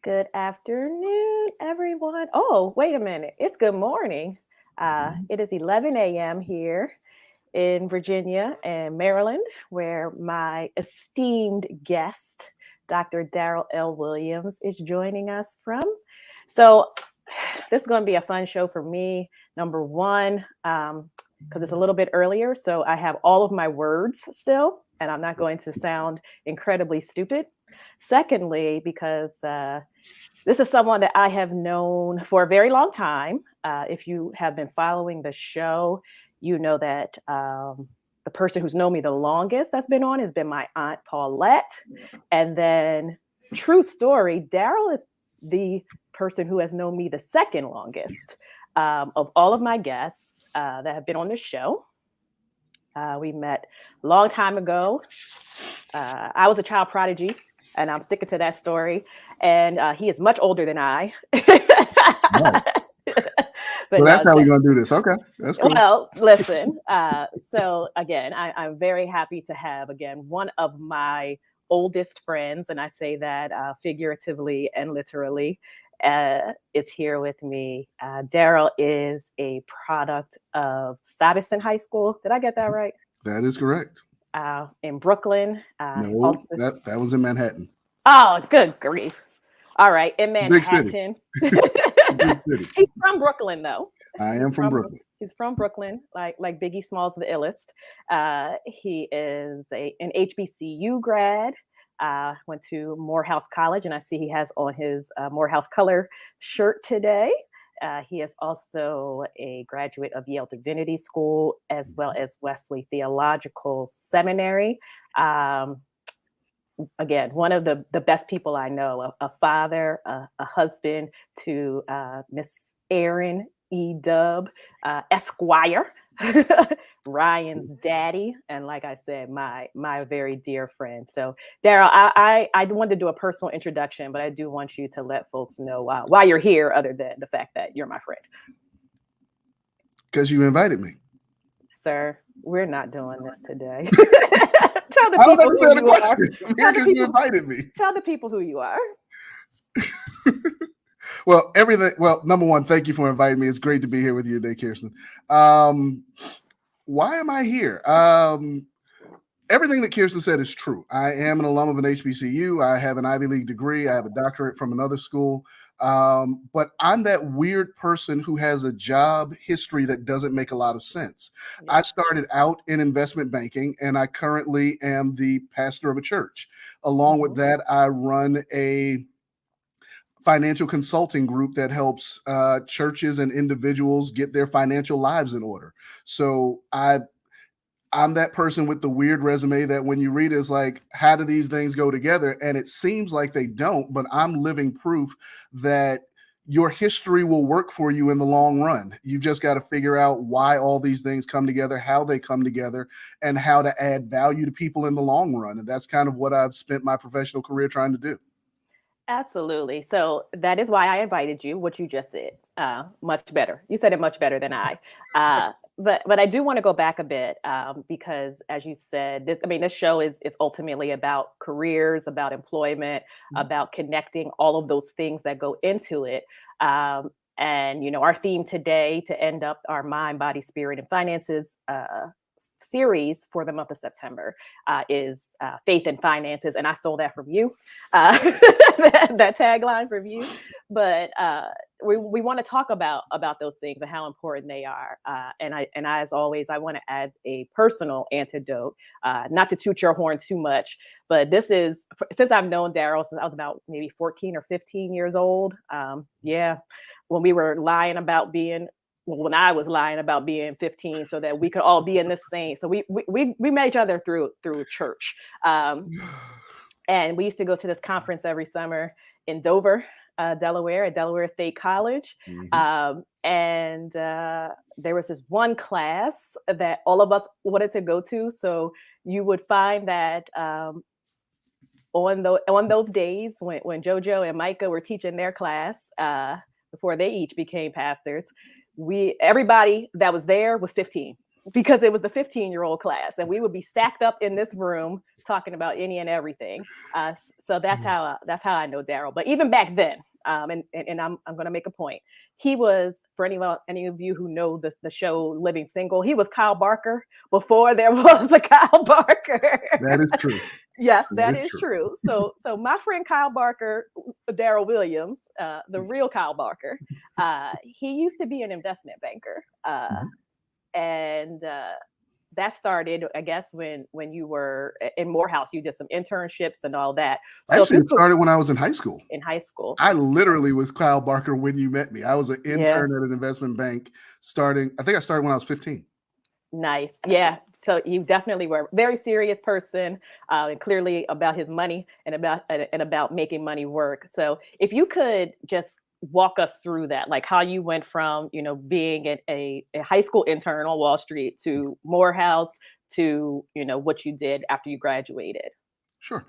Good afternoon, everyone. Oh, wait a minute. It's good morning. It is 11 a.m. here in Virginia and Maryland, where my esteemed guest, Dr. Daryl L. Williams, is joining us from. So, this is going to be a fun show for me. Number one, because it's a little bit earlier, so I have all of my words still, and I'm not going to sound incredibly stupid. Secondly, because this is someone that I have known for a very long time. If you have been following the show, you know that the person who's known me the longest that's been on has been my Aunt Paulette. And then, true story, Daryl is the person who has known me the second longest of all of my guests that have been on the show. We met a long time ago. I was a child prodigy, and I'm sticking to that story. And he is much older than I. Right. But Well, that's how we're going to do this. Okay. That's cool. well, listen. So again, I'm very happy to have again one of my oldest friends, and I say that figuratively and literally, is here with me. Daryl is a product of Stuyvesant High School. Did I get that right? That is correct. In Brooklyn. No, Also, that was in Manhattan. oh, good grief. All right, in Big city. Manhattan. Big city. He's from Brooklyn, though. I am from Brooklyn. He's from Brooklyn, like Biggie Smalls, the illest. He is an HBCU grad. Went to Morehouse College, and I see he has on his Morehouse color shirt today. He is also a graduate of Yale Divinity School as well as Wesley Theological Seminary. Again, one of the best people I know, a father, a husband to Miss Erin E. Dub, Esquire, Ryan's daddy, and like I said, my very dear friend. So, Daryl, I wanted to do a personal introduction, but I do want you to let folks know why you're here, other than the fact that you're my friend. Because you invited me. Sir, we're not doing this today. Tell the people who you are. Because you invited me. Tell the people who you are. Well, number one, thank you for inviting me. It's great to be here with you today, Kirsten. Why am I here? Everything that Kirsten said is true. I am an alum of an HBCU. I have an Ivy League degree. I have a doctorate from another school. But I'm that weird person who has a job history that doesn't make a lot of sense. Yeah. I started out in investment banking, and I currently am the pastor of a church. Along with that, I run a financial consulting group that helps churches and individuals get their financial lives in order. So I'm that person with the weird resume that when you read it, it's like, how do these things go together? And it seems like they don't, but I'm living proof that your history will work for you in the long run. You've just got to figure out why all these things come together, how they come together, and how to add value to people in the long run. And that's kind of what I've spent my professional career trying to do. Absolutely. So that is why I invited you, what you just said. Much better. You said it much better than I. But I do want to go back a bit because, as you said, this show is ultimately about careers, about employment, about connecting all of those things that go into it. And, our theme today to end up our Mind, Body, Spirit, and Finances series for the month of September is faith and finances. And I stole that from you, that tagline from you. But we want to talk about those things and how important they are. And I, as always, I want to add a personal antidote, not to toot your horn too much, but this is, since I've known Daryl since I was about maybe 14 or 15 years old. When we were lying about being, when I was lying about being 15 so that we could all be in the same. So we met each other through church. And we used to go to this conference every summer in Dover, Delaware, at Delaware State College. Mm-hmm. And there was this one class that all of us wanted to go to. So you would find that on those days when JoJo and Micah were teaching their class, before they each became pastors, everybody that was there was 15. because it was the 15-year-old class, and we would be stacked up in this room talking about any and everything. So that's how I know Daryl. But even back then, and I'm going to make a point. He was, for any of you who know the show Living Single, he was Kyle Barker before there was a Kyle Barker. That is true. Yes, that is true. So my friend Kyle Barker, Daryl Williams, the real Kyle Barker, he used to be an investment banker. And that started, I guess, when you were in Morehouse. You did some internships and all that. So actually, it started when I was in high school. In high school, I literally was Kyle Barker when you met me. I was an intern at an investment bank starting. I think I started when I was 15. Nice. Yeah. So you definitely were a very serious person, and clearly about his money and about making money work. So if you could just walk us through that, like how you went from, being a high school intern on Wall Street to Morehouse to, what you did after you graduated. Sure.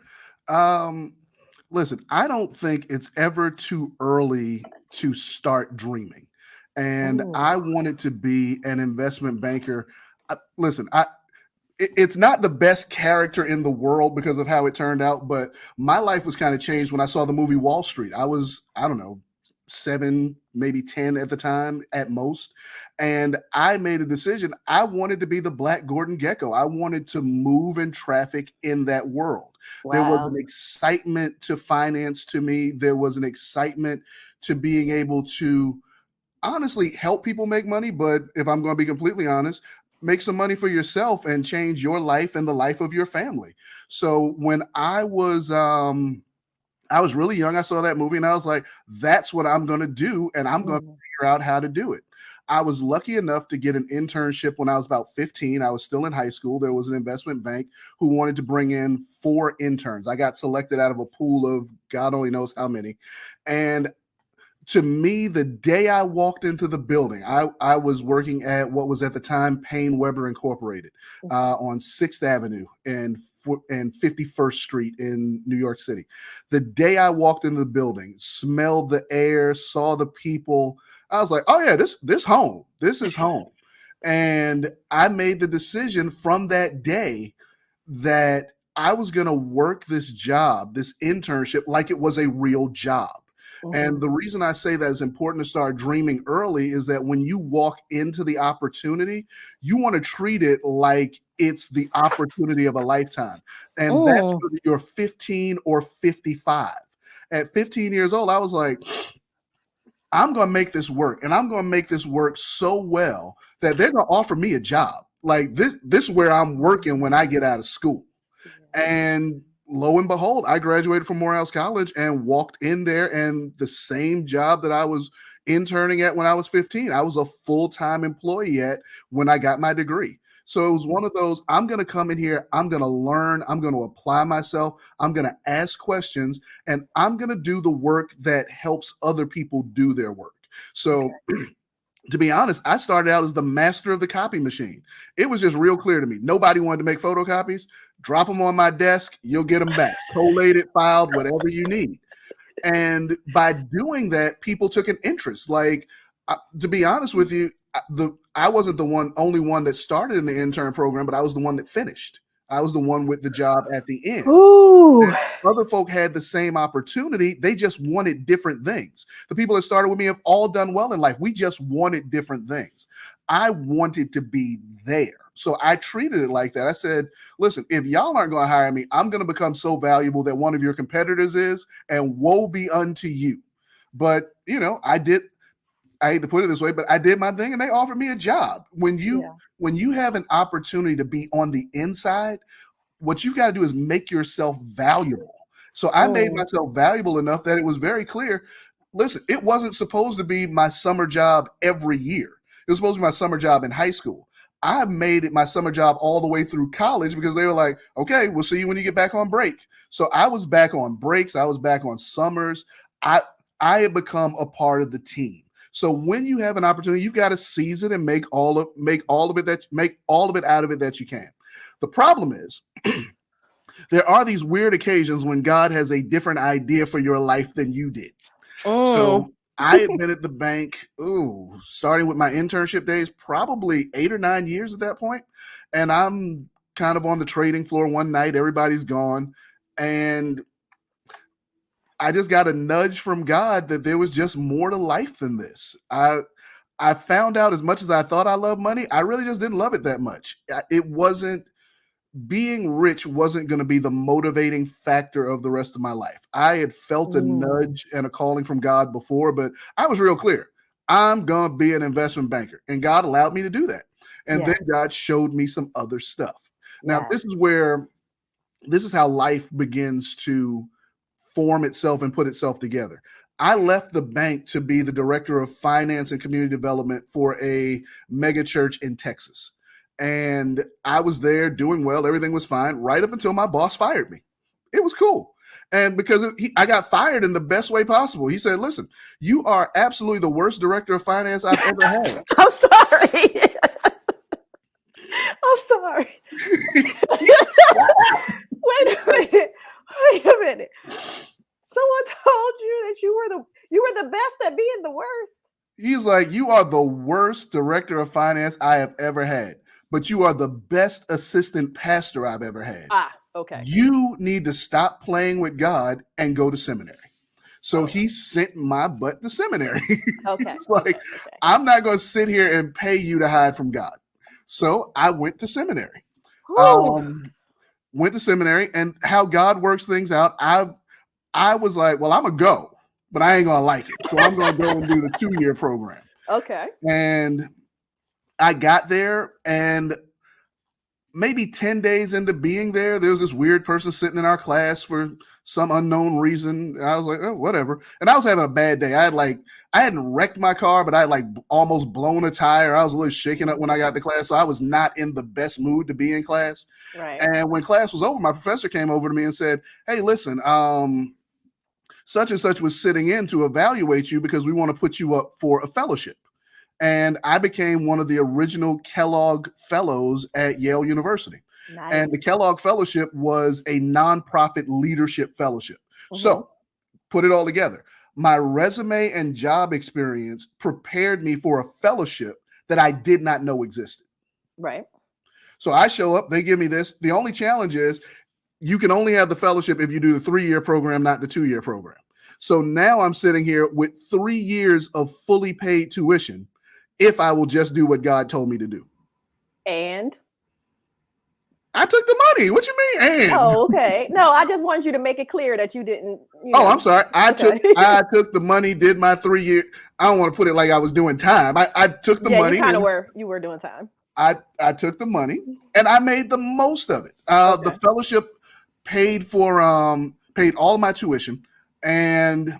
Listen, I don't think it's ever too early to start dreaming. And I wanted to be an investment banker. Listen, it's not the best character in the world because of how it turned out, but my life was kind of changed when I saw the movie Wall Street. I was, I don't know, 7, maybe 10 at the time at most. And I made a decision. I wanted to be the Black Gordon Gekko. I wanted to move in traffic in that world. Wow. There was an excitement to finance to me. There was an excitement to being able to honestly help people make money. But if I'm going to be completely honest, make some money for yourself and change your life and the life of your family. So when I was really young, I saw that movie and I was like, that's what I'm going to do. And I'm going to figure out how to do it. I was lucky enough to get an internship when I was about 15. I was still in high school. There was an investment bank who wanted to bring in 4 interns. I got selected out of a pool of God only knows how many. And to me, the day I walked into the building, I was working at what was at the time Payne Weber Incorporated on 6th Avenue and 51st Street in New York City. The day I walked into the building, smelled the air, saw the people, I was like, oh yeah, this home. This is home. And I made the decision from that day that I was going to work this job, this internship, like it was a real job. And the reason I say that it's important to start dreaming early is that when you walk into the opportunity, you want to treat it like it's the opportunity of a lifetime. And that's whether you're 15 or 55. At 15 years old, I was like, I'm going to make this work, and I'm going to make this work so well that they're going to offer me a job. Like this is where I'm working when I get out of school. And lo and behold, I graduated from Morehouse College and walked in there, and the same job that I was interning at when I was 15, I was a full-time employee at when I got my degree. So it was one of those, I'm going to come in here, I'm going to learn, I'm going to apply myself, I'm going to ask questions, and I'm going to do the work that helps other people do their work. So to be honest, I started out as the master of the copy machine. It was just real clear to me. Nobody wanted to make photocopies. Drop them on my desk. You'll get them back. Collated, filed, whatever you need. And by doing that, people took an interest. Like, to be honest with you, I wasn't the only one that started in the intern program, but I was the one that finished. I was the one with the job at the end. Other folk had the same opportunity. They just wanted different things. The people that started with me have all done well in life. We just wanted different things. I wanted to be there. So I treated it like that. I said, listen, if y'all aren't going to hire me, I'm going to become so valuable that one of your competitors is, and woe be unto you. But, I hate to put it this way, but I did my thing and they offered me a job. When you have an opportunity to be on the inside, what you've got to do is make yourself valuable. So I made myself valuable enough that it was very clear. Listen, it wasn't supposed to be my summer job every year. It was supposed to be my summer job in high school. I made it my summer job all the way through college because they were like, okay, we'll see you when you get back on break. So I was back on breaks. I was back on summers. I had become a part of the team. So when you have an opportunity, you've got to seize it and make all of it out of it that you can. The problem is there are these weird occasions when God has a different idea for your life than you did. So I had been at the bank, starting with my internship days, probably 8 or 9 years at that point. And I'm kind of on the trading floor one night, everybody's gone. And I just got a nudge from God that there was just more to life than this. I found out, as much as I thought I loved money, I really just didn't love it that much. It wasn't Being rich wasn't going to be the motivating factor of the rest of my life. I had felt a nudge and a calling from God before, but I was real clear. I'm going to be an investment banker. And God allowed me to do that. And then God showed me some other stuff. Now, this is how life begins to form itself and put itself together. I left the bank to be the director of finance and community development for a mega church in Texas. And I was there doing well. Everything was fine right up until my boss fired me. It was cool. And because I got fired in the best way possible. He said, listen, you are absolutely the worst director of finance I've ever had. I'm sorry. I'm sorry. Wait a minute. Someone told you that you were the best at being the worst. He's like, you are the worst director of finance I have ever had, but you are the best assistant pastor I've ever had. Okay. You need to stop playing with God and go to seminary. So he sent my butt to seminary. Okay. It's like, I'm not going to sit here and pay you to hide from God. So I went to seminary. And how God works things out, I was like, well, I'm going to go, but I ain't going to like it. So I'm going to go and do the 2-year program. Okay. And I got there, and maybe 10 days into being there, there was this weird person sitting in our class for some unknown reason. I was like, oh, whatever. And I was having a bad day. I hadn't wrecked my car, but I had like almost blown a tire. I was a little shaken up when I got to class. So I was not in the best mood to be in class. Right. And when class was over, my professor came over to me and said, hey, listen, such and such was sitting in to evaluate you because we want to put you up for a fellowship. And I became one of the original Kellogg Fellows at Yale University. Nice. And the Kellogg Fellowship was a nonprofit leadership fellowship. So put it all together. My resume and job experience prepared me for a fellowship that I did not know existed. Right. So I show up, they give me this. The only challenge is you can only have the fellowship if you do the 3-year program, not the 2-year program. So now I'm sitting here with 3 years of fully paid tuition if I will just do what God told me to do. And? I took the money. What you mean? And? Oh, okay. No, I just wanted you to make it clear that you didn't. I'm sorry. I took the money, did my 3 year. I don't want to put it like I was doing time. I took the money. You were doing time. I took the money and I made the most of it. The fellowship paid all of my tuition, and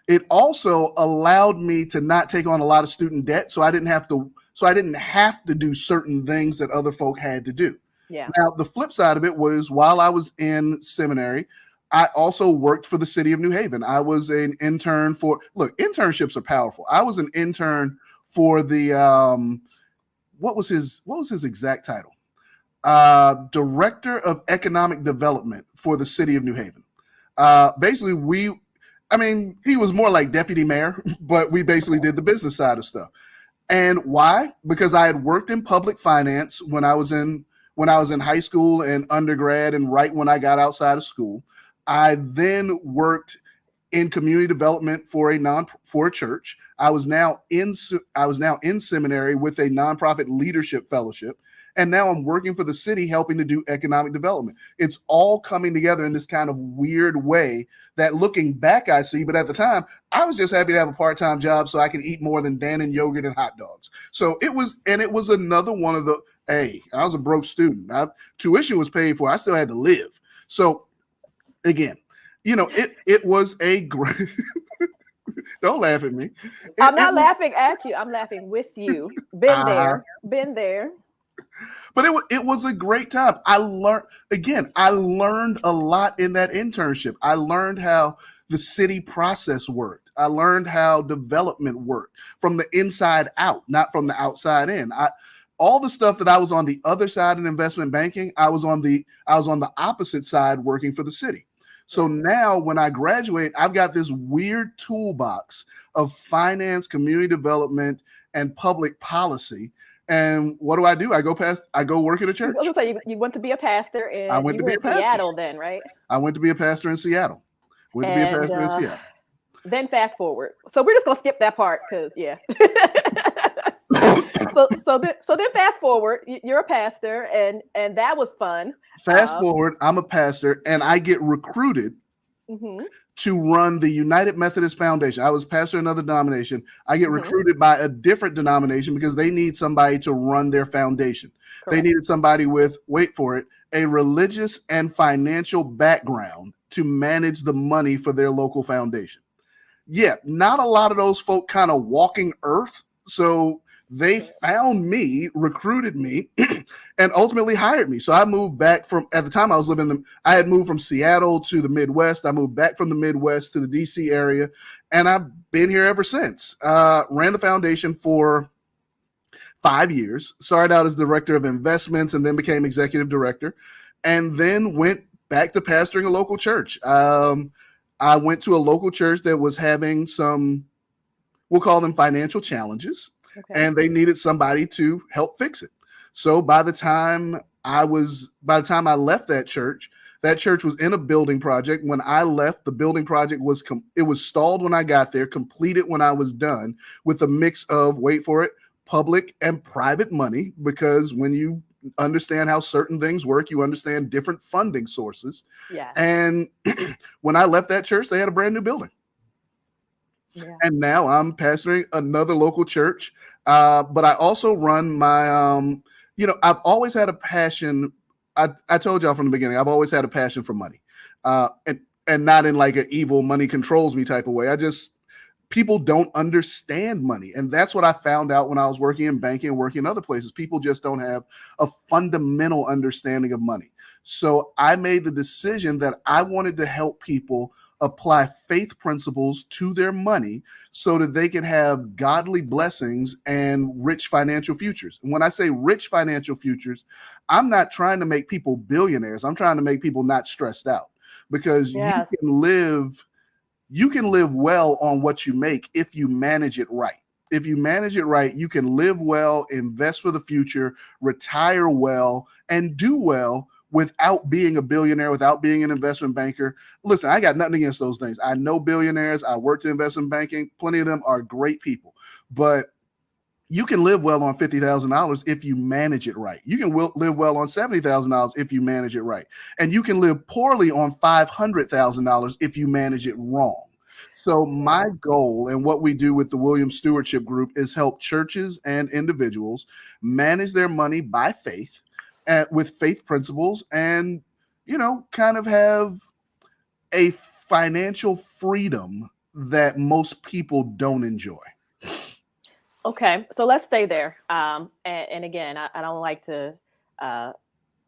it also allowed me to not take on a lot of student debt. So I didn't have to do certain things that other folk had to do. Yeah. Now, the flip side of it was, while I was in seminary, I also worked for the city of New Haven. I was an intern internships are powerful. I was an intern for the, what was his exact title? Director of Economic Development for the city of New Haven. Basically, he was more like deputy mayor, but we basically did the business side of stuff. And why? Because I had worked in public finance when I was in high school and undergrad, and right when I got outside of school. I then worked in community development for a church. I was now in seminary with a nonprofit leadership fellowship. And now I'm working for the city, helping to do economic development. It's all coming together in this kind of weird way that, looking back, I see. But at the time, I was just happy to have a part-time job so I could eat more than Dannon yogurt and hot dogs. So it was another one of the, I was a broke student. Tuition was paid for. I still had to live. So again, it was a great, don't laugh at me. I'm not laughing at you. I'm laughing with you. Been there. But it was a great time. I learned a lot in that internship. I learned how the city process worked. I learned how development worked from the inside out, not from the outside in. All the stuff that I was on the other side in investment banking, I was on the opposite side working for the city. So now when I graduate, I've got this weird toolbox of finance, community development, and public policy. And what do? I go work at a I was church. gonna say you went to be a pastor, I and went you to were be a in pastor. Seattle then, right? I went to be a pastor in Seattle. Went to be a And pastor in Seattle. then fast forward. So we're just gonna skip that part because yeah. So then fast forward. You're a pastor, and that was fun. Fast forward, I'm a pastor, and I get recruited Mm-hmm, to run the United Methodist Foundation. I was pastor in another denomination. I get mm-hmm, recruited by a different denomination because they need somebody to run their foundation. They correct. needed somebody with, wait for it, a religious and financial background to manage the money for their local foundation. Yeah, not a lot of those folk kind of walking earth. So they Right. found me, recruited me, and ultimately hired me. So I moved back from, at the time I was living in, I had moved from Seattle to the Midwest. I moved back from the Midwest to the DC area, and I've been here ever since. Ran the foundation for 5 years, started out as director of investments and then became executive director, and then went back to pastoring a local church. I went to a local church that was having some, we'll call them financial challenges, Okay. and they needed somebody to help fix it. So by the time I left that church was in a building project. When I left, the building project it was stalled when I got there, completed when I was done, with a mix of, wait for it, public and private money, because when you understand how certain things work, you understand different funding sources. Yes. And when I left that church, they had a brand new building. Yeah. And now I'm pastoring another local church. But I also run my, I've always had a passion. I told y'all from the beginning, I've always had a passion for money, and not in like an evil money controls me type of way. People don't understand money. And that's what I found out when I was working in banking and working in other places. People just don't have a fundamental understanding of money. So I made the decision that I wanted to help people apply faith principles to their money so that they can have godly blessings and rich financial futures. And when I say rich financial futures, I'm not trying to make people billionaires. I'm trying to make people not stressed out, because Yes. you can live well on what you make if you manage it right. If you manage it right, you can live well, invest for the future, retire well, and do well without being a billionaire, without being an investment banker. Listen, I got nothing against those things. I know billionaires. I worked in investment banking. Plenty of them are great people. But you can live well on $50,000 if you manage it right. You can live well on $70,000 if you manage it right. And you can live poorly on $500,000 if you manage it wrong. So my Yeah. goal and what we do with the Williams Stewardship Group is help churches and individuals manage their money by faith, with faith principles, and, kind of have a financial freedom that most people don't enjoy. Okay. So let's stay there. And again, I don't like to uh,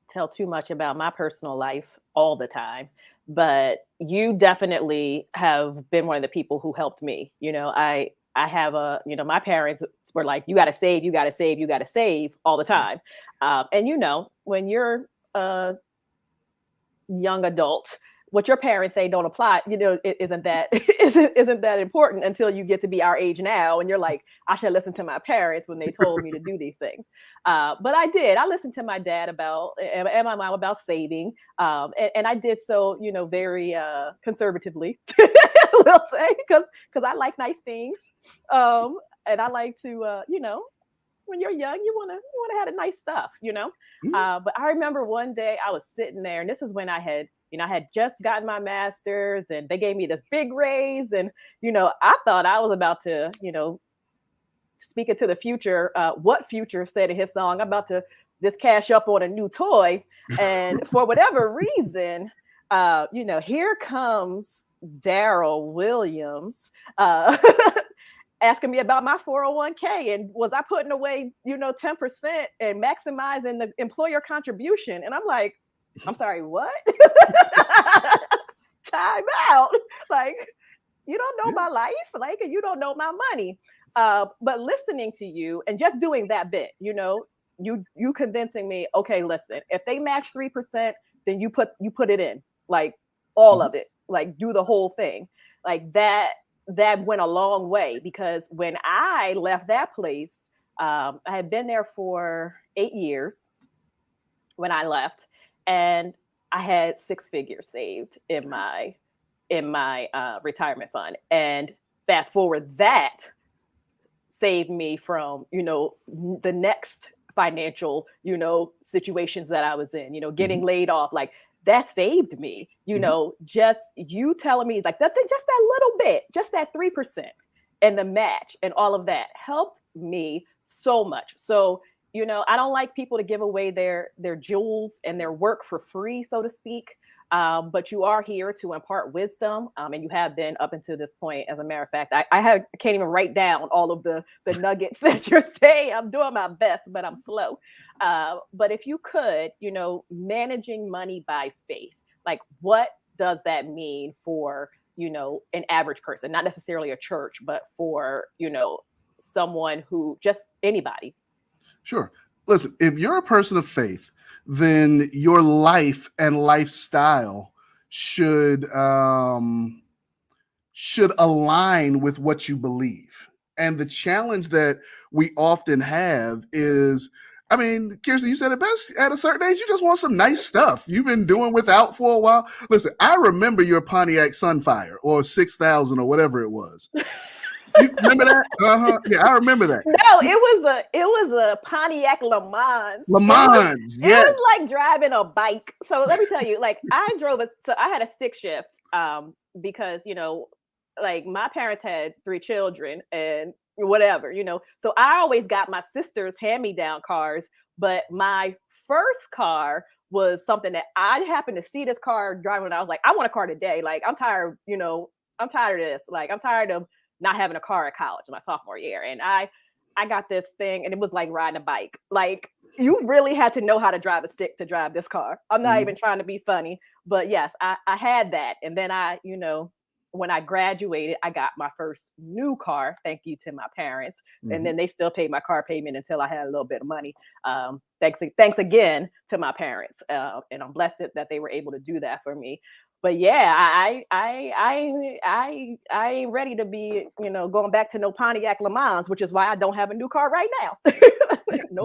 tell too much about my personal life all the time, but you definitely have been one of the people who helped me. I have my parents were like, you got to save, you got to save, you got to save all the time. And when you're a young adult, what your parents say don't apply, isn't that isn't that important until you get to be our age now, and you're like, I should listen to my parents when they told me to do these things. But I did. I listened to my dad about and my mom about saving, and I did so, very conservatively, we'll say, because I like nice things, and I like to, when you're young, you want to have the nice stuff. But I remember one day I was sitting there, and this is when I had just gotten my master's, and they gave me this big raise, and I thought I was about to, speak into the future. What Future said in his song, I'm about to just cash up on a new toy, and for whatever reason, here comes Daryl Williams. Asking me about my 401k, and was I putting away, 10% and maximizing the employer contribution? And I'm like, I'm sorry, what? Time out. Like, you don't know my life, like, and you don't know my money. But listening to you and just doing that bit, you convincing me, okay, listen, if they match 3%, then you put it in. Like, all of it, like do the whole thing. Like that went a long way, because when I left that place, I had been there for 8 years when I left, and I had six figures saved in my retirement fund. And fast forward, that saved me from, the next financial, situations that I was in, getting laid off. Like that saved me, just you telling me like that, just that little bit, just that 3% and the match and all of that helped me so much. So, I don't like people to give away their jewels and their work for free, so to speak. But you are here to impart wisdom, and you have been up until this point. As a matter of fact, I can't even write down all of the nuggets that you're saying. I'm doing my best, but I'm slow. But if you could, managing money by faith, like what does that mean for an average person, not necessarily a church, but for someone who, just anybody? Sure. Listen, if you're a person of faith, then your life and lifestyle should align with what you believe. And the challenge that we often have is, I mean, Kirsten, you said it best. At a certain age, you just want some nice stuff. You've been doing without for a while. Listen, I remember your Pontiac Sunfire or 6000 or whatever it was. You remember that? Yeah, I remember that. No, it was a Pontiac Le Mans. Le Mans, yes. It was like driving a bike. So let me tell you, like I had a stick shift, because like my parents had 3 children and whatever, So I always got my sister's hand-me-down cars, but my first car was something that I happened to see this car driving, and I was like, I want a car today. Like I'm tired, I'm tired of this. Like I'm tired of not having a car at college my sophomore year. And I got this thing, and it was like riding a bike. Like you really had to know how to drive a stick to drive this car. I'm not even trying to be funny, but yes, I had that. And then when I graduated, I got my first new car. Thank you to my parents. And then they still paid my car payment until I had a little bit of money. Thanks again to my parents. And I'm blessed that they were able to do that for me. But yeah, I ain't ready to be, going back to no Pontiac Le Mans, which is why I don't have a new car right now.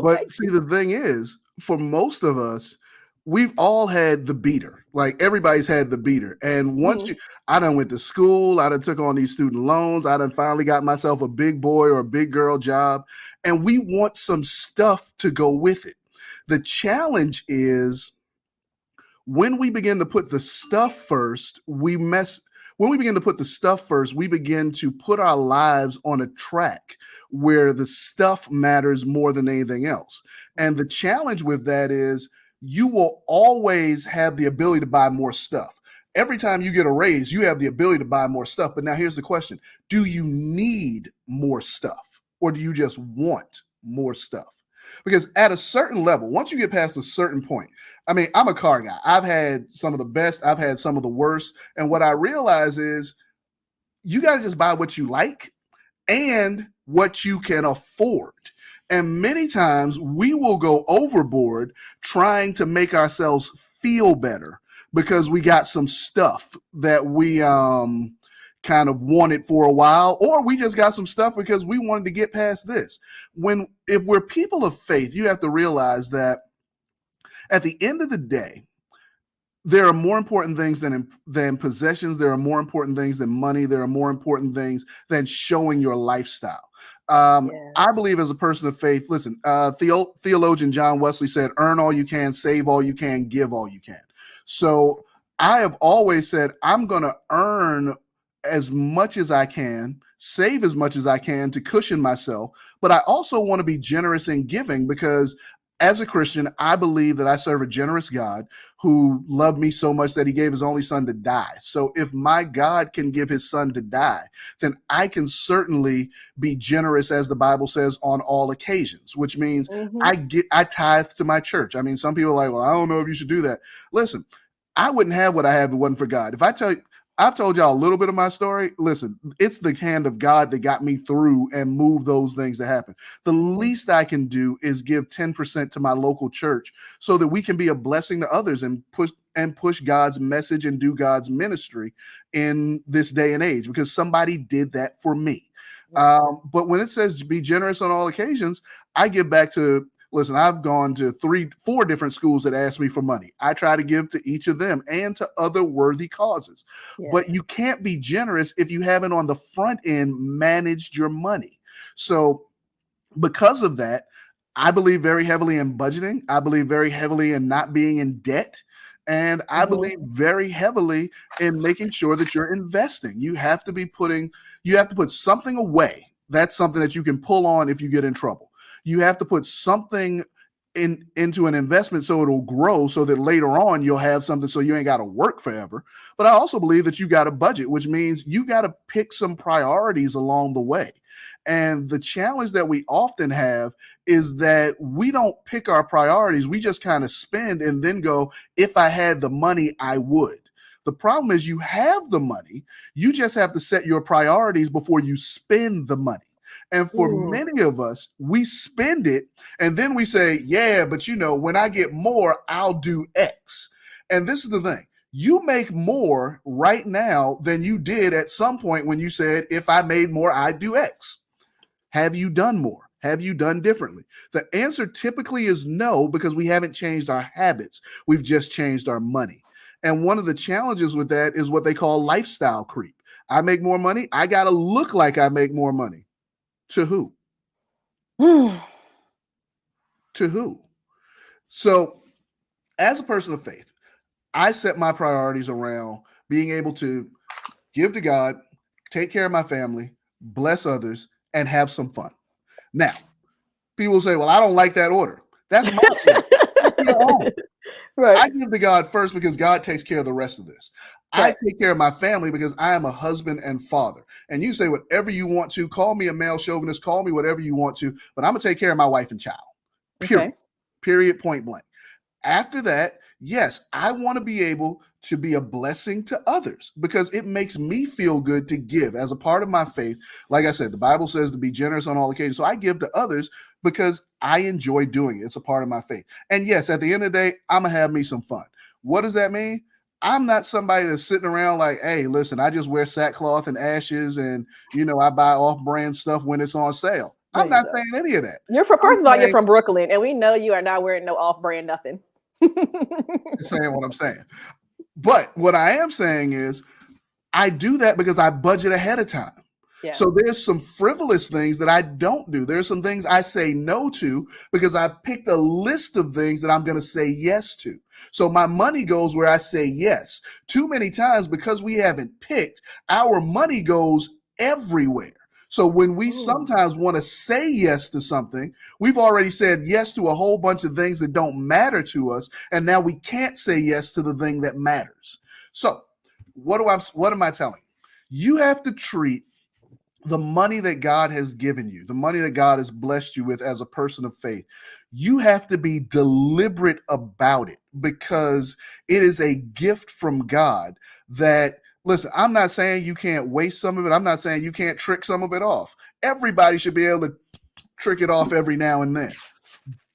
But see, the thing is, for most of us, we've all had the beater. Like everybody's had the beater. And once I done went to school, I done took on these student loans, I done finally got myself a big boy or a big girl job, and we want some stuff to go with it. The challenge is, when we begin to put the stuff first, when we begin to put the stuff first, we begin to put our lives on a track where the stuff matters more than anything else. And the challenge with that is you will always have the ability to buy more stuff. Every time you get a raise, you have the ability to buy more stuff. But now here's the question. Do you need more stuff, or do you just want more stuff? Because at a certain level, once you get past a certain point, I mean, I'm a car guy. I've had some of the best, I've had some of the worst. And what I realize is you got to just buy what you like and what you can afford. And many times we will go overboard trying to make ourselves feel better because we got some stuff that we kind of wanted for a while, or we just got some stuff because we wanted to get past this. If we're people of faith, you have to realize that at the end of the day, there are more important things than possessions. There are more important things than money. There are more important things than showing your lifestyle. I believe, as a person of faith, listen, theologian John Wesley said, earn all you can, save all you can, give all you can. So I have always said, I'm going to earn as much as I can, save as much as I can to cushion myself. But I also want to be generous in giving, because as a Christian, I believe that I serve a generous God who loved me so much that he gave his only son to die. So if my God can give his son to die, then I can certainly be generous, as the Bible says, on all occasions, which means I tithe to my church. I mean, some people are like, well, I don't know if you should do that. Listen, I wouldn't have what I have if it wasn't for God. If I tell you, I've told y'all a little bit of my story. Listen, it's the hand of God that got me through and moved those things to happen. The least I can do is give 10% to my local church so that we can be a blessing to others and push God's message and do God's ministry in this day and age, because somebody did that for me. But when it says be generous on all occasions, I give back to, listen, I've gone to 4 different schools that ask me for money. I try to give to each of them and to other worthy causes. Yes. But you can't be generous if you haven't on the front end managed your money. So because of that, I believe very heavily in budgeting. I believe very heavily in not being in debt. And I believe very heavily in making sure that you're investing. You have to put something away. That's something that you can pull on if you get in trouble. You have to put something into an investment so it'll grow, so that later on you'll have something so you ain't got to work forever. But I also believe that you got to budget, which means you got to pick some priorities along the way. And the challenge that we often have is that we don't pick our priorities. We just kind of spend and then go, if I had the money, I would. The problem is you have the money. You just have to set your priorities before you spend the money. And for many of us, we spend it and then we say, yeah, but when I get more, I'll do X. And this is the thing. You make more right now than you did at some point when you said, if I made more, I'd do X. Have you done more? Have you done differently? The answer typically is no, because we haven't changed our habits. We've just changed our money. And one of the challenges with that is what they call lifestyle creep. I make more money. I got to look like I make more money. To who? To who? So as a person of faith, I set my priorities around being able to give to God, take care of my family, bless others, and have some fun. Now, people say, well, I don't like that order. That's my order. Right. I give to God first because God takes care of the rest of this. Right. I take care of my family because I am a husband and father. And you say whatever you want to, call me a male chauvinist, call me whatever you want to, but I'm going to take care of my wife and child. Period. Okay. Period, point blank. After that, yes, I want to be able to be a blessing to others because it makes me feel good to give as a part of my faith. Like I said, the Bible says to be generous on all occasions. So I give to others because I enjoy doing it. It's a part of my faith. And yes, at the end of the day, I'm going to have me some fun. What does that mean? I'm not somebody that's sitting around like, hey, listen, I just wear sackcloth and ashes and, I buy off-brand stuff when it's on sale. I'm not saying any of that. First of all, you're from Brooklyn, and we know you are not wearing no off-brand nothing. Saying what I'm saying. But what I am saying is I do that because I budget ahead of time. Yeah. So there's some frivolous things that I don't do. There's some things I say no to because I picked a list of things that I'm going to say yes to. So my money goes where I say yes. Too many times, because we haven't picked, our money goes everywhere. So when we sometimes want to say yes to something, we've already said yes to a whole bunch of things that don't matter to us. And now we can't say yes to the thing that matters. So what am I telling you? You have to treat the money that God has given you, the money that God has blessed you with as a person of faith. You have to be deliberate about it because it is a gift from God that, listen, I'm not saying you can't waste some of it. I'm not saying you can't trick some of it off. Everybody should be able to trick it off every now and then.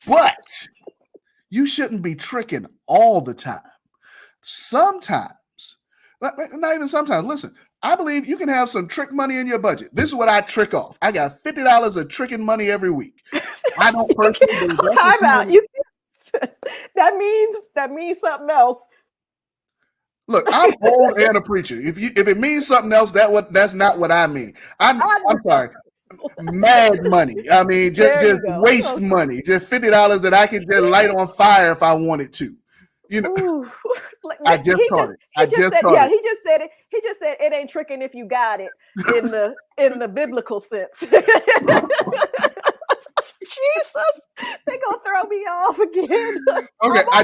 But you shouldn't be tricking all the time. Sometimes, not even sometimes, listen, I believe you can have some trick money in your budget. This is what I trick off. I got $50 of tricking money every week. I don't personally. Time out. That means something else. Look, I'm old and a preacher. If it means something else, that's not what I mean. I'm sorry. Mad money. I mean, just waste money. Just $50 that I can just light on fire if I wanted to. I just caught it. He just said it. He just said it ain't tricking if you got it in the biblical sense. Jesus, they gonna throw me off again. Okay, I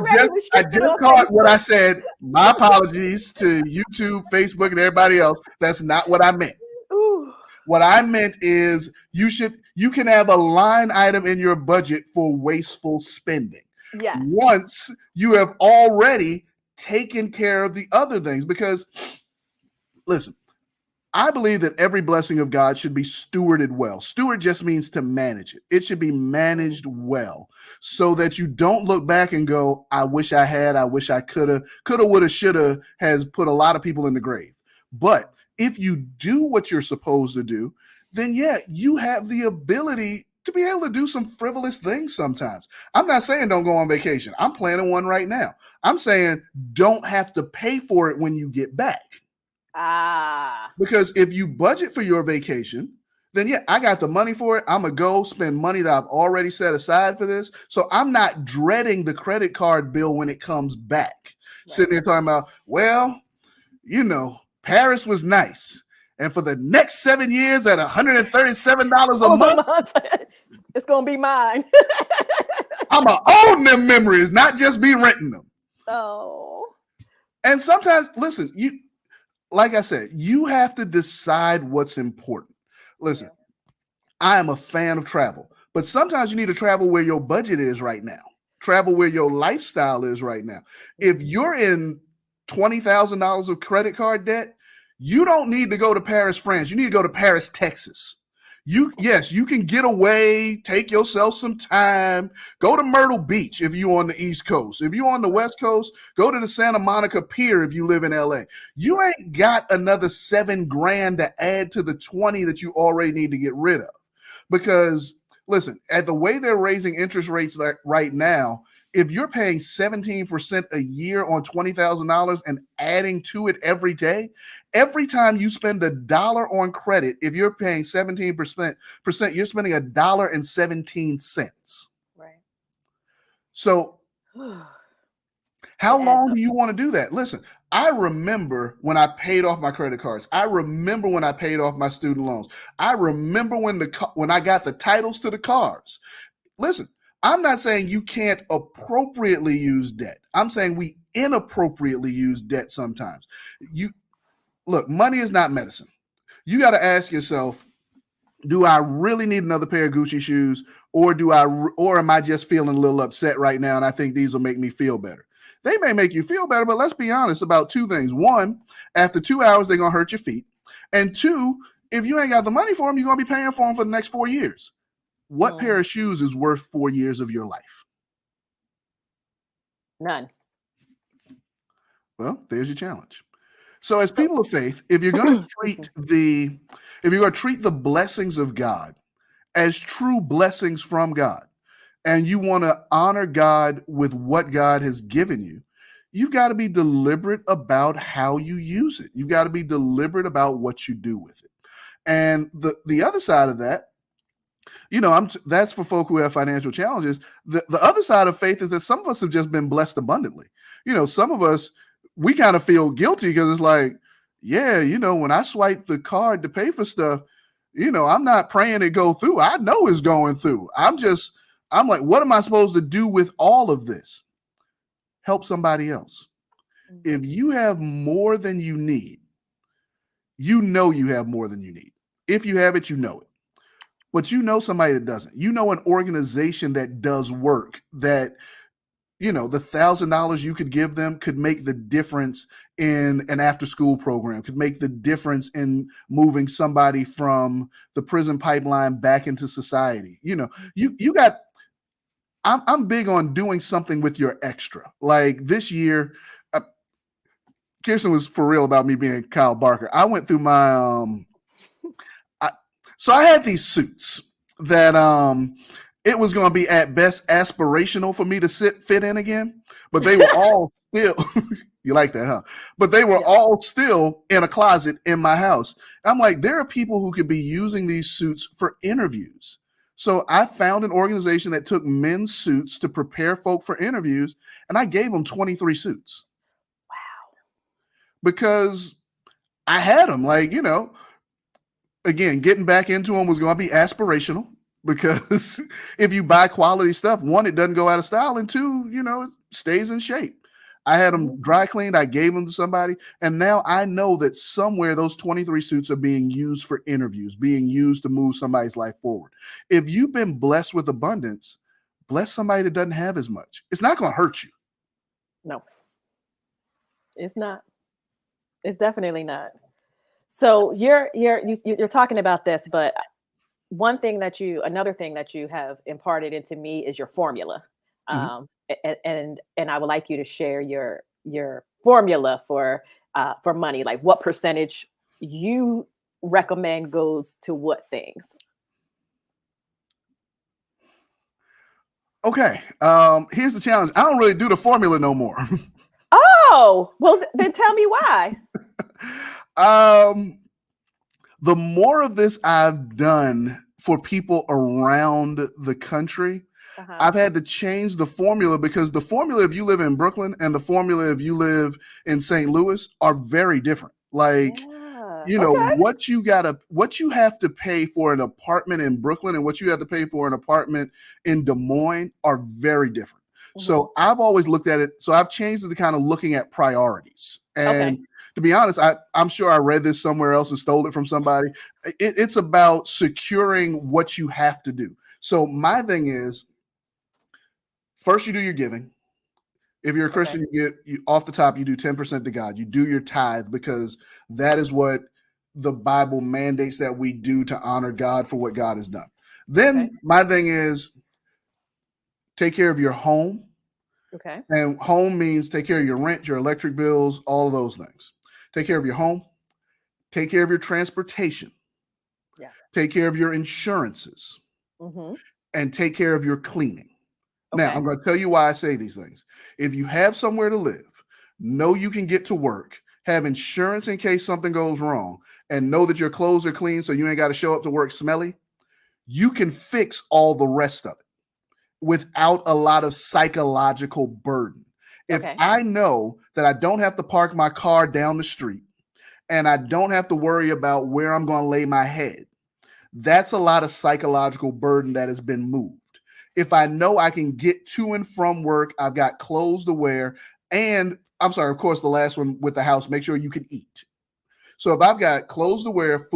just caught what I said. My apologies to YouTube, Facebook, and everybody else. That's not what I meant. Ooh. What I meant is you can have a line item in your budget for wasteful spending. Yes. Once you have already taken care of the other things, because listen, I believe that every blessing of God should be stewarded well. Steward just means to manage it. It should be managed well so that you don't look back and go, I wish I had, I wish I coulda, woulda, shoulda has put a lot of people in the grave. But if you do what you're supposed to do, then yeah, you have the ability to be able to do some frivolous things sometimes. I'm not saying don't go on vacation. I'm planning one right now. I'm saying don't have to pay for it when you get back. Because if you budget for your vacation, then yeah, I got the money for it. I'm going to go spend money that I've already set aside for this. So I'm not dreading the credit card bill when it comes back. Right. Sitting there talking about, well, Paris was nice. And for the next 7 years at $137 a month, it's going to be mine. I'm going to own them memories, not just be renting them. Oh. And sometimes, listen, like I said, you have to decide what's important. Listen, I am a fan of travel, but sometimes you need to travel where your budget is right now. Travel where your lifestyle is right now. If you're in $20,000 of credit card debt, you don't need to go to Paris, France. You need to go to Paris, Texas. You can get away, take yourself some time, go to Myrtle Beach if you're on the East Coast. If you're on the West Coast, go to the Santa Monica Pier if you live in LA. You ain't got another $7,000 to add to the 20 that you already need to get rid of. Because listen, at the way they're raising interest rates right now, if you're paying 17% a year on $20,000 and adding to it every day, every time you spend $1 on credit, if you're paying 17%, you're spending $1.17. Right. So how long do you want to do that? Listen, I remember when I paid off my credit cards. I remember when I paid off my student loans. I remember when I got the titles to the cars. Listen, I'm not saying you can't appropriately use debt. I'm saying we inappropriately use debt sometimes. Look, money is not medicine. You got to ask yourself, do I really need another pair of Gucci shoes, or am I just feeling a little upset right now and I think these will make me feel better? They may make you feel better, but let's be honest about two things. One, after 2 hours, they're going to hurt your feet. And two, if you ain't got the money for them, you're going to be paying for them for the next 4 years. What pair of shoes is worth 4 years of your life? None. Well, there's your challenge. So as people of faith, if you're going to treat the blessings of God as true blessings from God, and you want to honor God with what God has given you, you've got to be deliberate about how you use it. You've got to be deliberate about what you do with it. And the other side of that, that's for folk who have financial challenges. The other side of faith is that some of us have just been blessed abundantly. Some of us, we kind of feel guilty because it's like, when I swipe the card to pay for stuff, I'm not praying it go through. I know it's going through. I'm like, what am I supposed to do with all of this? Help somebody else. If you have more than you need, you have more than you need. If you have it, you know it. But somebody that doesn't. An organization that does work that, the $1,000 you could give them could make the difference in an after-school program, could make the difference in moving somebody from the prison pipeline back into society. I'm big on doing something with your extra. Like this year, Kirsten was for real about me being Kyle Barker. I went through my so I had these suits that it was going to be at best aspirational for me to fit in again, but they were all still you like that, huh? But they were all still in a closet in my house. I'm like, there are people who could be using these suits for interviews. So I found an organization that took men's suits to prepare folk for interviews, and I gave them 23 suits. Wow. Because I had them, again, getting back into them was going to be aspirational, because if you buy quality stuff, one, it doesn't go out of style, and two, it stays in shape. I had them dry cleaned. I gave them to somebody. And now I know that somewhere those 23 suits are being used for interviews, being used to move somebody's life forward. If you've been blessed with abundance, bless somebody that doesn't have as much. It's not going to hurt you. No, it's not. It's definitely not. So you're talking about this, but another thing that you have imparted into me is your formula. Mhm. And I would like you to share your formula for money, like what percentage you recommend goes to what things. Okay. Here's the challenge. I don't really do the formula no more. Oh, well, then tell me why. um, the more of this I've done for people around the country, Uh-huh. I've had to change the formula because the formula if you live in Brooklyn and the formula if you live in St. Louis are very different. Like, Yeah. you know, Okay. what you have to pay for an apartment in Brooklyn and what you have to pay for an apartment in Des Moines are very different. Hmm. So I've always looked at it. So I've changed it to kind of looking at priorities. Okay. And to be honest, I'm sure I read this somewhere else and stole it from somebody. It's about securing what you have to do. So my thing is, first you do your giving. If you're a Okay. Christian, off the top, you do 10% to God. You do your tithe because that is what the Bible mandates that we do to honor God for what God has done. Okay. Then my thing is take care of your home. Okay. And home means take care of your rent, your electric bills, all of those things. Take care of your home, take care of your transportation, Yeah. take care of your insurances, Hmm. and take care of your cleaning. Now, Okay. I'm going to tell you why I say these things. If you have somewhere to live, know you can get to work, have insurance in case something goes wrong, and know that your clothes are clean so you ain't got to show up to work smelly, you can fix all the rest of it without a lot of psychological burden. If Okay. I know that I don't have to park my car down the street and I don't have to worry about where I'm going to lay my head, that's a lot of psychological burden that has been moved. If I know I can get to and from work, I've got clothes to wear, and I'm sorry, of course, the last one with the house, make sure you can eat. So if I've got clothes to wear,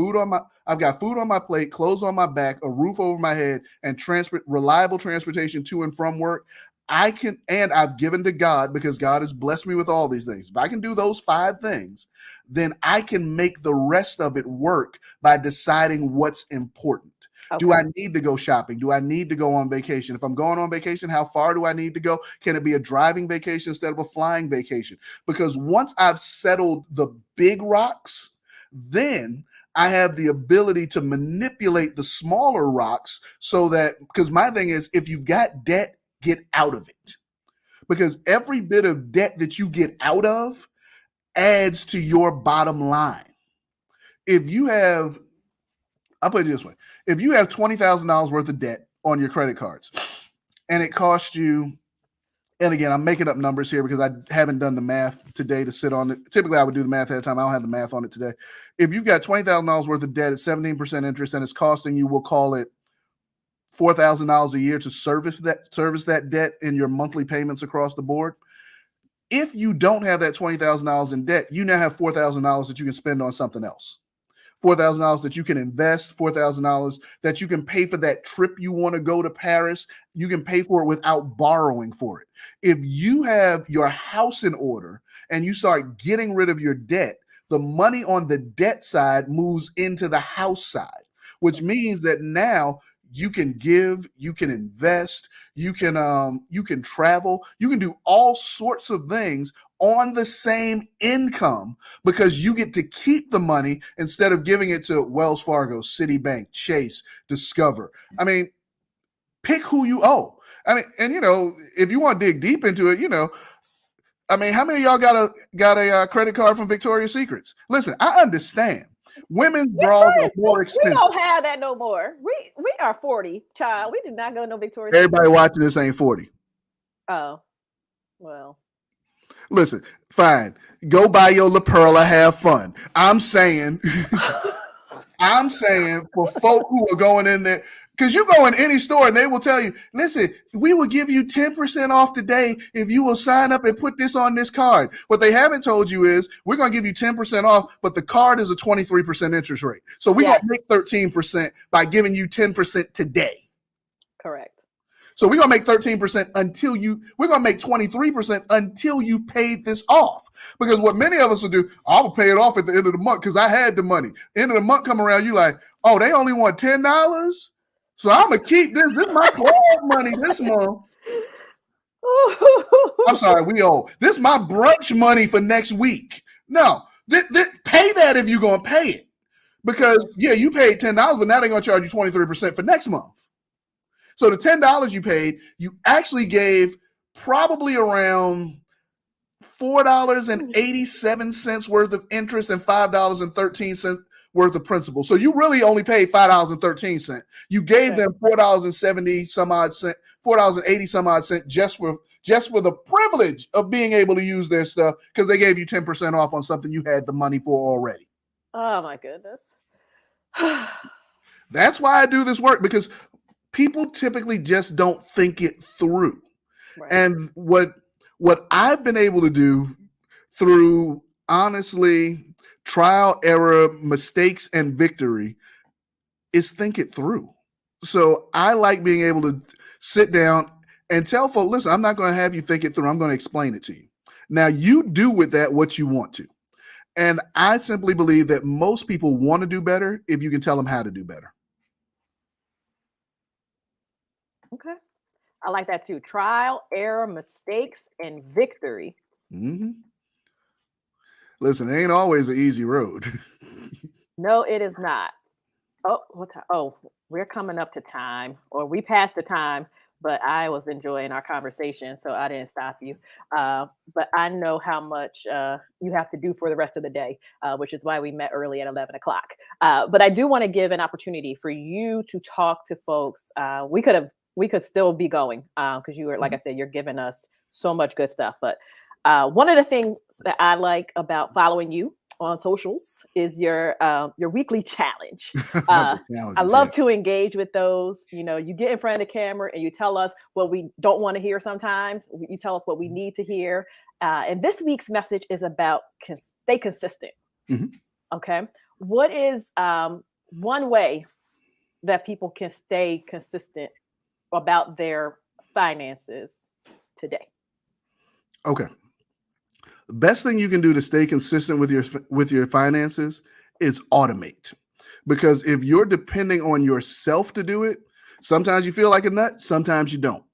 I've got food on my plate, clothes on my back, a roof over my head, and reliable transportation to and from work, and I've given to God because God has blessed me with all these things. If I can do those 5 things, then I can make the rest of it work by deciding what's important. Do Okay. I need to go shopping? Do I need to go on vacation? If I'm going on vacation, how far do I need to go? Can it be a driving vacation instead of a flying vacation? Because once I've settled the big rocks, then I have the ability to manipulate the smaller rocks so that, because my thing is, if you've got debt, get out of it. Because every bit of debt that you get out of adds to your bottom line. If you have, I'll put it this way, if you have $20,000 worth of debt on your credit cards and it costs you, and again, I'm making up numbers here because I haven't done the math today to sit on it. Typically, I would do the math ahead of time. I don't have the math on it today. If you've got $20,000 worth of debt at 17% interest and it's costing you, we'll call it $4,000 a year to service that debt in your monthly payments across the board. If you don't have that $20,000 in debt, you now have $4,000 that you can spend on something else. $4,000 that you can invest, $4,000 that you can pay for that trip you want to go to Paris. You can pay for it without borrowing for it. If you have your house in order and you start getting rid of your debt, the money on the debt side moves into the house side, which means that now you can give, you can invest, you can travel, you can do all sorts of things on the same income because you get to keep the money instead of giving it to Wells Fargo, Citibank, Chase, Discover. I mean, pick who you owe. I mean, and if you want to dig deep into it, I mean, how many of y'all got a credit card from Victoria's Secrets? Listen, I understand. Women's bras are more We expensive. don't have that no more. We are 40, child. We did not go to no Victoria's Everybody Secret. watching this ain't 40. Oh, well. Listen, fine. Go buy your La Perla, have fun. I'm saying I'm saying for folk who are going in there, because you go in any store and they will tell you, listen, we will give you 10% off today if you will sign up and put this on this card. What they haven't told you is we're going to give you 10% off, but the card is a 23% interest rate. So we're going Yes, to make 13% by giving you 10% today. correct. So we're gonna make 13% we're gonna make 23% until you paid this off. Because what many of us will do, I will pay it off at the end of the month because I had the money. End of the month come around, you like, oh, they only want $10. So I'm gonna keep this. This is my club money this month. I'm sorry, we owe. This is my brunch money for next week. No, pay that if you're gonna pay it. Because yeah, you paid $10, but now they're gonna charge you 23% for next month. So the $10 you paid, you actually gave probably around $4.87 worth of interest and $5.13 worth of principal. So you really only paid $5.13. You gave them $4.70 some odd cent, $4.80 some odd cent just for the privilege of being able to use their stuff because they gave you 10% off on something you had the money for already. Oh my goodness. That's why I do this work, because people typically just don't think it through. Right. And what I've been able to do through, honestly, trial, error, mistakes, and victory is think it through. So I like being able to sit down and tell folks, listen, I'm not going to have you think it through. I'm going to explain it to you. Now you do with that what you want to. And I simply believe that most people want to do better if you can tell them how to do better. Okay. I like that too. Trial, error, mistakes, and victory. Mm-hmm. Listen, it ain't always an easy road. No, it is not. Oh, we're coming up to time, or we passed the time, but I was enjoying our conversation, so I didn't stop you. But I know how much you have to do for the rest of the day, which is why we met early at 11 o'clock. But I do want to give an opportunity for you to talk to folks. We could still be going because you were, like I said, you're giving us so much good stuff. But one of the things that I like about following you on socials is your weekly challenge. I love to engage with those. You know, you get in front of the camera and you tell us what we don't want to hear sometimes. You tell us what we need to hear. And this week's message is about stay consistent. Mm-hmm. Okay. What is one way that people can stay consistent about their finances today? Okay. The best thing you can do to stay consistent with your finances is automate. Because if you're depending on yourself to do it, sometimes you feel like a nut, sometimes you don't.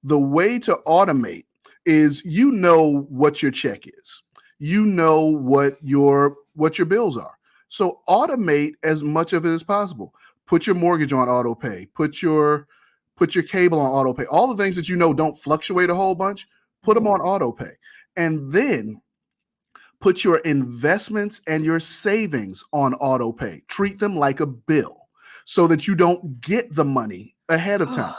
The way to automate is, you know what your check is. You know what your bills are. So automate as much of it as possible. Put your mortgage on auto pay. Put your cable on auto pay. All the things that you know don't fluctuate a whole bunch, put them on auto pay. And then put your investments and your savings on auto pay. Treat them like a bill so that you don't get the money ahead of time.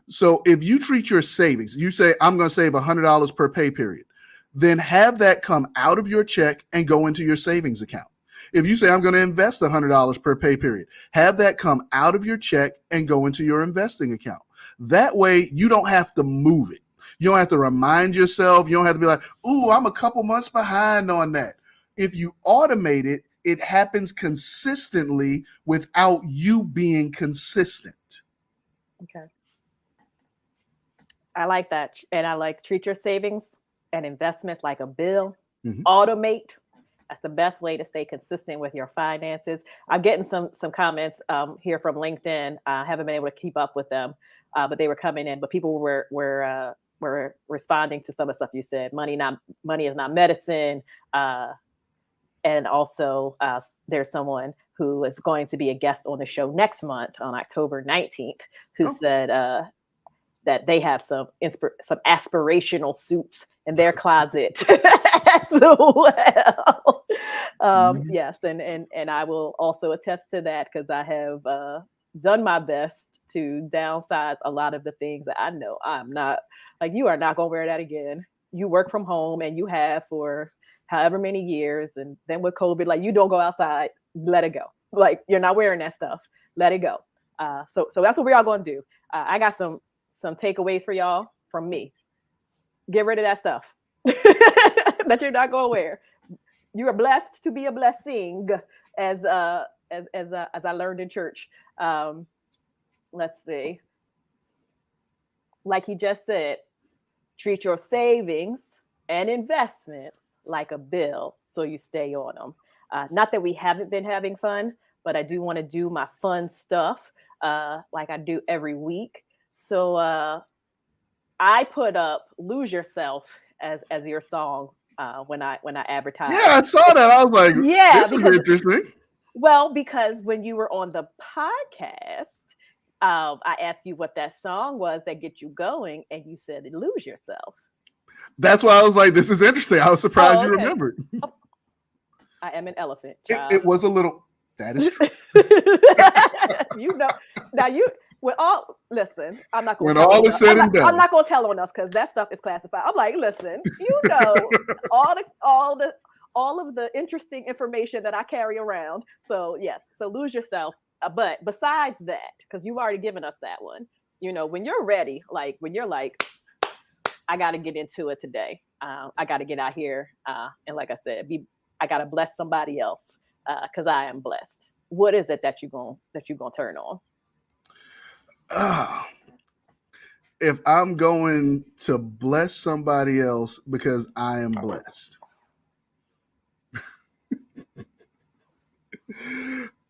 So if you treat your savings, you say, I'm going to save $100 per pay period, then have that come out of your check and go into your savings account. If you say, I'm going to invest $100 per pay period, have that come out of your check and go into your investing account. That way you don't have to move it. You don't have to remind yourself. You don't have to be like, ooh, I'm a couple months behind on that. If you automate it, it happens consistently without you being consistent. Okay. I like that. And I like treat your savings and investments like a bill. Mm-hmm. Automate. That's the best way to stay consistent with your finances. I'm getting some comments here from LinkedIn. I haven't been able to keep up with them, but they were coming in. But people were responding to some of the stuff you said. Money is not medicine. And also there's someone who is going to be a guest on the show next month on October 19th who said that they have some aspirational suits in their closet as well. Mm-hmm. Yes, and I will also attest to that because I have done my best to downsize a lot of the things that I know I'm not, like, you are not going to wear that again. You work from home and you have for however many years. And then with COVID, like, you don't go outside, let it go. Like, you're not wearing that stuff, let it go. So that's what we're all going to do. I got some takeaways for y'all from me. Get rid of that stuff that you're not going to wear. You are blessed to be a blessing, as I learned in church. Let's see. like he just said, treat your savings and investments like a bill so you stay on them. Not that we haven't been having fun, but I do want to do my fun stuff like I do every week. So I put up "Lose Yourself" as your song when I advertised. Yeah, I saw that. I was like, Yeah, this is because interesting. because when you were on the podcast, I asked you what that song was that get you going, and you said "Lose Yourself." That's why I was like, this is interesting. I was surprised Oh, you okay. remembered. Oh, I am an elephant, It, child. it was a little, that is true. You know, now you with all listen. I'm not gonna When tell all on is us. said I'm and not. I'm done. not gonna tell on us because that stuff is classified. I'm like, listen, all of the interesting information that I carry around. So yes, so lose yourself. But besides that, because you've already given us that one, when you're ready, like when you're like, I got to get into it today. I got to get out here, and like I said, I got to bless somebody else because I am blessed. What is it that you gonna turn on? Ah, if I'm going to bless somebody else because I am blessed.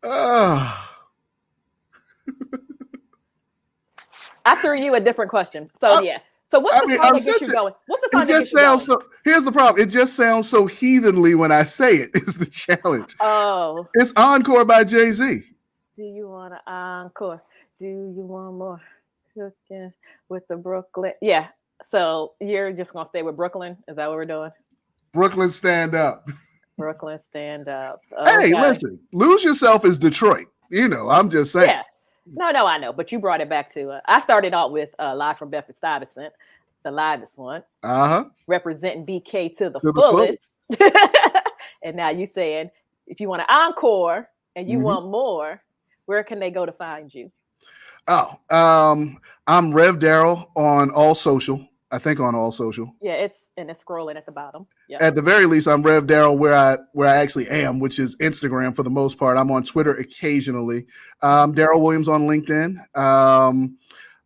Ah, I threw you a different question. So I, yeah. So what's I the mean, song I'm that gets such you a. going? What's the It song that just gets you sounds going? so. Here's the problem. It just sounds so heathenly when I say it. Is the challenge. Oh, It's Encore by Jay-Z. do you want an encore? Do you want more cooking with the Brooklyn? Yeah. So you're just gonna stay with Brooklyn? Is that what we're doing? Brooklyn, stand up. Brooklyn, stand up. Hey, Okay. listen. Lose Yourself is Detroit. I'm just saying. Yeah. No, I know, but you brought it back to. I started out with Live from Bedford Stuyvesant, the livest one, Uh-huh. representing BK to the To the fullest. fullest. And now you saying, if you want an encore and you Mhm. want more, where can they go to find you? Oh, I'm Rev Daryl on all social. I think on all social. Yeah, it's scrolling at the bottom. Yep. At the very least, I'm Rev Daryl where I actually am, which is Instagram for the most part. I'm on Twitter occasionally. Daryl Williams on LinkedIn.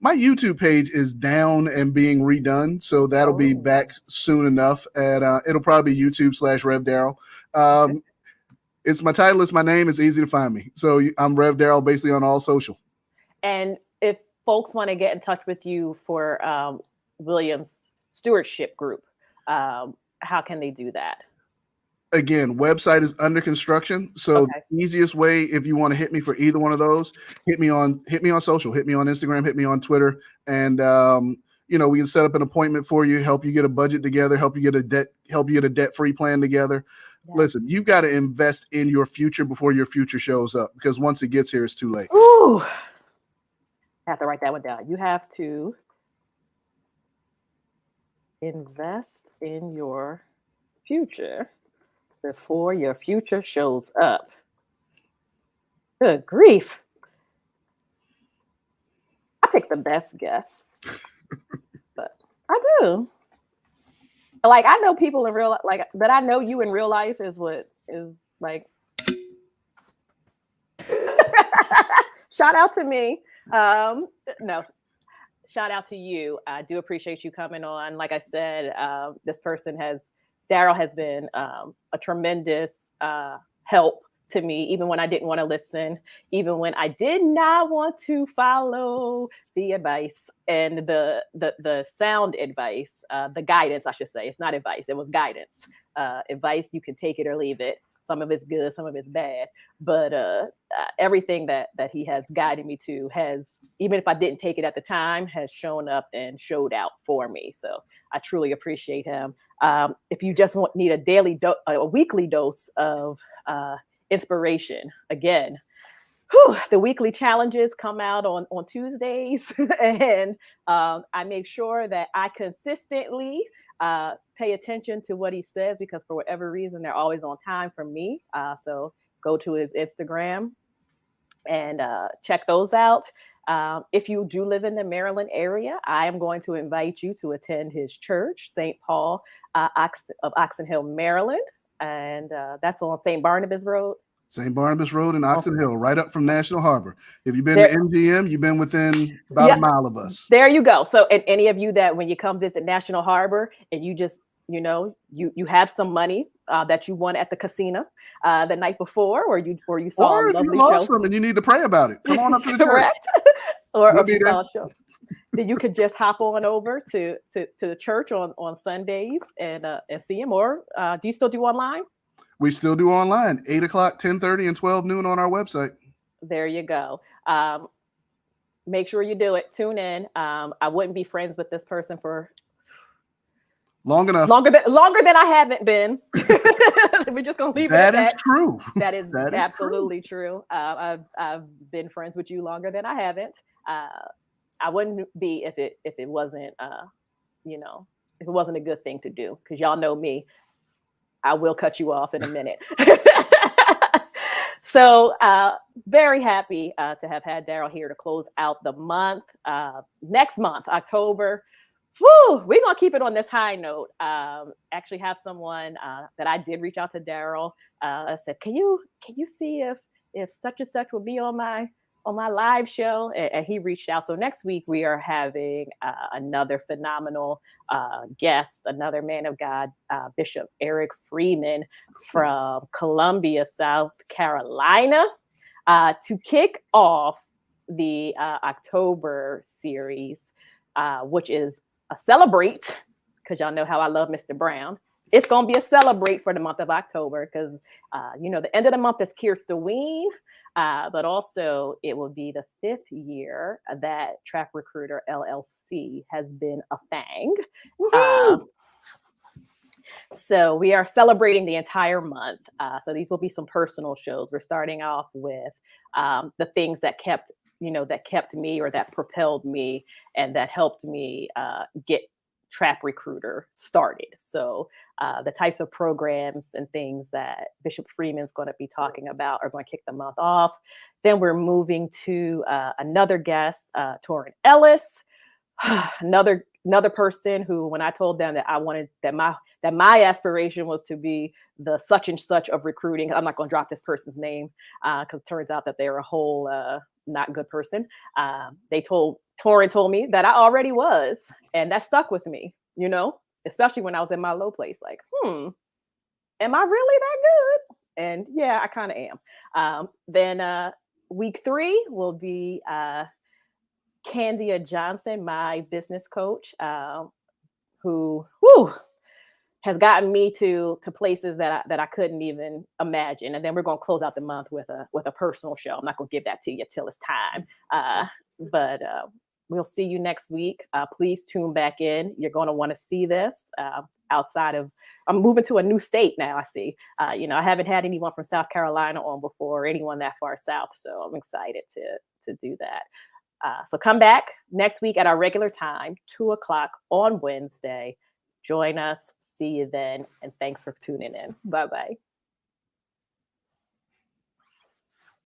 My YouTube page is down and being redone, so that'll be Oh, back soon enough. At it'll probably be YouTube/Rev Daryl. okay. It's my title, it's my name. It's easy to find me. So I'm Rev Daryl, basically on all social. And if folks want to get in touch with you for Williams Stewardship Group, how can they do that? Again, website is under construction. So Okay. the easiest way, if you want to hit me for either one of those, hit me on social, hit me on Instagram, hit me on Twitter, and we can set up an appointment for you, help you get a budget together, help you get a debt-free plan together. Yeah. Listen, you've got to invest in your future before your future shows up, because once it gets here, it's too late. Ooh. I have to write that one down. You have to invest in your future before your future shows up. Good grief. I pick the best guests, but I do. Like I know people in real life, like that I know you in real life is what is like. Shout out to me. No, shout out to you. I do appreciate you coming on. Like I said, Daryl has been a tremendous help to me, even when I didn't want to listen, even when I did not want to follow the advice and the sound advice, the guidance, I should say. It's not advice, it was guidance. Advice, you can take it or leave it. Some of it's good, some of it's bad, but everything that he has guided me to has, even if I didn't take it at the time, has shown up and showed out for me. So I truly appreciate him. If you just need a weekly dose of inspiration, again, the weekly challenges come out on Tuesdays, and I make sure that I consistently pay attention to what he says, because for whatever reason, they're always on time for me. So go to his Instagram and check those out. If you do live in the Maryland area, I am going to invite you to attend his church, St. Paul of Oxon Hill, Maryland. And that's on St. Barnabas Road. St. Barnabas Road in Oxon Hill, right up from National Harbor. If you've been There- to MGM, you've been within about a mile of us. There you go. So, and any of you that when you come visit National Harbor and you just, you have some money that you won at the casino the night before, or you saw Or a if you lovely lost show, some and you need to pray about it, come on up to the church. correct? Or We'll if be you there. saw a show, then you could just hop on over to the church on Sundays and see him. Or do you still do online? We still do online, 8 o'clock, 10:30, and 12 noon on our website. There you go. Make sure you do it. Tune in. I wouldn't be friends with this person for long enough. Longer than I haven't been. We're just gonna leave it at that. That is true. That is absolutely true. I've been friends with you longer than I haven't. I wouldn't be if it wasn't if it wasn't a good thing to do, because y'all know me. I will cut you off in a minute. So very happy to have had Daryl here to close out the month. Next month, October, we're going to keep it on this high note. Actually have someone that I did reach out to Daryl. I said, can you see if such and such will be on my live show? And he reached out. So next week we are having another phenomenal guest, another man of God, Bishop Eric Freeman from Columbia, South Carolina, to kick off the October series, which is a celebrate, because y'all know how I love Mr. Brown. It's going to be a celebrate for the month of October, because, the end of the month is Kirsteween, but also it will be the 5th year that Track Recruiter LLC has been a thing. So we are celebrating the entire month. So these will be some personal shows. We're starting off with the things that kept me, or that propelled me, and that helped me get Track Recruiter started. So the types of programs and things that Bishop Freeman's going to be talking about are going to kick the month off. Then we're moving to another guest, Daryl Ellis, another person who, when I told them that I wanted that my aspiration was to be the such and such of recruiting, I'm not going to drop this person's name because it turns out that they're a whole not good person. Torin told me that I already was, and that stuck with me, especially when I was in my low place, like, am I really that good? And yeah, I kind of am. Then week 3 will be Candia Johnson, my business coach, who has gotten me to places that I couldn't even imagine. And then we're going to close out the month with a personal show. I'm not going to give that to you till it's time, but we'll see you next week. Please tune back in. You're going to want to see this. Outside of, I'm moving to a new state now. I see, I haven't had anyone from South Carolina on before, or anyone that far south. So I'm excited to do that. So come back next week at our regular time, 2:00 on Wednesday. Join us. See you then. And thanks for tuning in. Bye-bye.